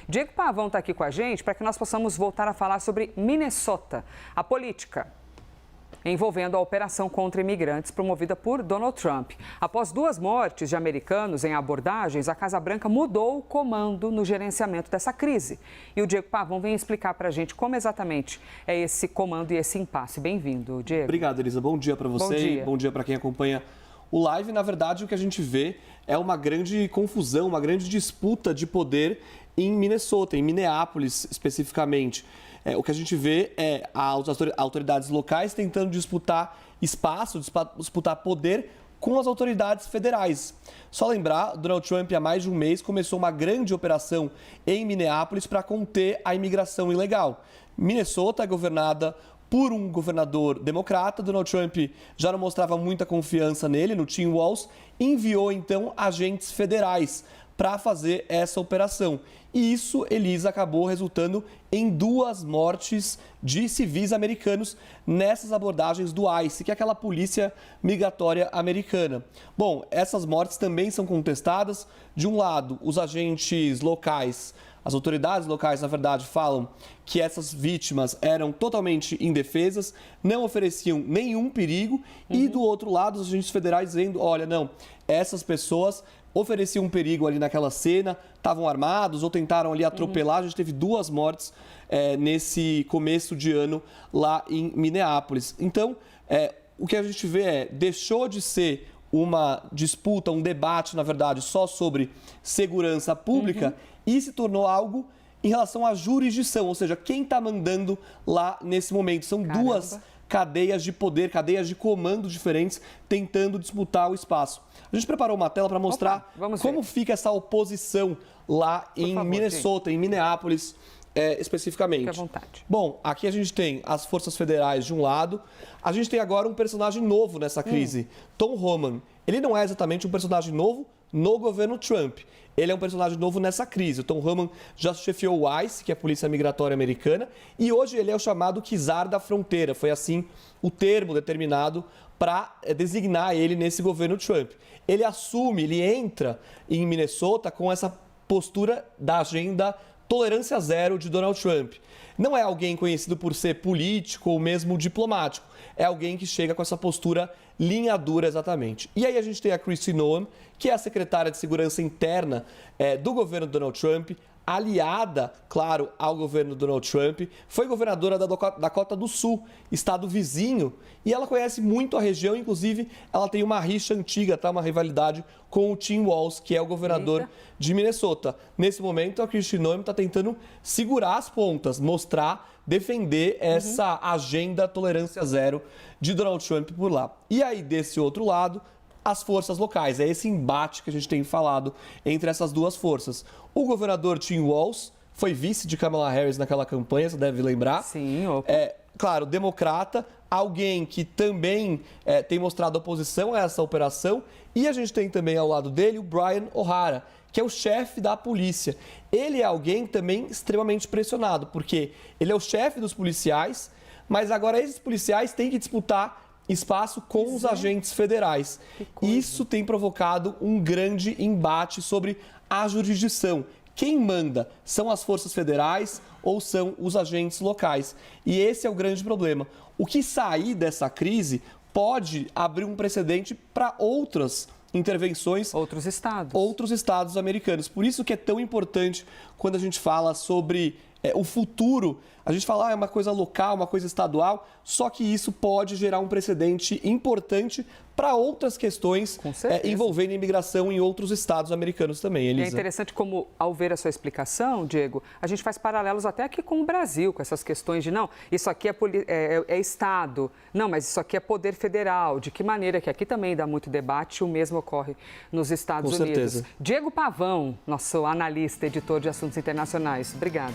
Diego Pavão está aqui com a gente para que nós possamos voltar a falar sobre Minnesota, a política envolvendo a operação contra imigrantes promovida por Donald Trump. Após 2 mortes de americanos em abordagens, a Casa Branca mudou o comando no gerenciamento dessa crise. E o Diego Pavão vem explicar para a gente como exatamente é esse comando e esse impasse. Bem-vindo, Diego. Obrigado, Elisa. Bom dia para você e bom dia para quem acompanha o live. Na verdade, o que a gente vê é uma grande confusão, uma grande disputa de poder em Minnesota, em Minneapolis especificamente. O que a gente vê é as autoridades locais tentando disputar espaço, disputar poder com as autoridades federais. Só lembrar, Donald Trump, há mais de um mês, começou uma grande operação em Minneapolis para conter a imigração ilegal. Minnesota é governada por um governador democrata. Donald Trump já não mostrava muita confiança nele, no Tim Walz, enviou então agentes federais para fazer essa operação. E isso, Elisa, acabou resultando em 2 mortes de civis americanos nessas abordagens do ICE, que é aquela polícia migratória americana. Bom, essas mortes também são contestadas. De um lado, os agentes locais, as autoridades locais, na verdade, falam que essas vítimas eram totalmente indefesas, não ofereciam nenhum perigo. E do outro lado, os agentes federais dizendo, olha, não, essas pessoas ofereciam um perigo ali naquela cena, estavam armados ou tentaram ali atropelar. A gente teve 2 mortes nesse começo de ano lá em Minneapolis. Então, o que a gente vê deixou de ser uma disputa, um debate, na verdade, só sobre segurança pública e se tornou algo em relação à jurisdição, ou seja, quem está mandando lá nesse momento. São duas cadeias de poder, cadeias de comando diferentes tentando disputar o espaço. A gente preparou uma tela para mostrar como fica essa oposição lá em Minnesota, em Minneapolis, especificamente. Fique à vontade. Bom, aqui a gente tem as forças federais de um lado, a gente tem agora um personagem novo nessa crise, Tom Homan. Ele não é exatamente um personagem novo no governo Trump. Ele é um personagem novo nessa crise. O Tom Homan já chefiou o ICE, que é a Polícia Migratória Americana, e hoje ele é o chamado czar da fronteira. Foi assim o termo determinado para designar ele nesse governo Trump. Ele assume, ele entra em Minnesota com essa postura da agenda tolerância zero de Donald Trump. Não é alguém conhecido por ser político ou mesmo diplomático. É alguém que chega com essa postura linha dura exatamente. E aí a gente tem a Kristi Noem, que é a secretária de Segurança Interna do governo Donald Trump, aliada, claro, ao governo Donald Trump, foi governadora da Dakota do Sul, estado vizinho, e ela conhece muito a região, inclusive ela tem uma rixa antiga, uma rivalidade com o Tim Walz, que é o governador de Minnesota. Nesse momento, a Kristi Noem está tentando segurar as pontas, mostrar, defender essa agenda tolerância zero de Donald Trump por lá. E aí, desse outro lado, as forças locais. É esse embate que a gente tem falado entre essas 2 forças. O governador Tim Walz foi vice de Kamala Harris naquela campanha, você deve lembrar. Sim, claro, democrata, alguém que também tem mostrado oposição a essa operação. E a gente tem também ao lado dele o Brian O'Hara, que é o chefe da polícia. Ele é alguém também extremamente pressionado, porque ele é o chefe dos policiais, mas agora esses policiais têm que disputar espaço com os agentes federais. Isso tem provocado um grande embate sobre a jurisdição. Quem manda? São as forças federais ou são os agentes locais? E esse é o grande problema. O que sair dessa crise pode abrir um precedente para outras intervenções, outros estados americanos. Por isso que é tão importante quando a gente fala sobre o futuro. A gente fala é uma coisa local, uma coisa estadual, só que isso pode gerar um precedente importante para outras questões envolvendo imigração em outros estados americanos também, Elisa. É interessante como, ao ver a sua explicação, Diego, a gente faz paralelos até aqui com o Brasil, com essas questões de, não, isso aqui é Estado, não, mas isso aqui é poder federal. De que maneira que aqui também dá muito debate, o mesmo ocorre nos Estados Unidos. Com certeza. Diego Pavão, nosso analista, editor de assuntos internacionais. Obrigada.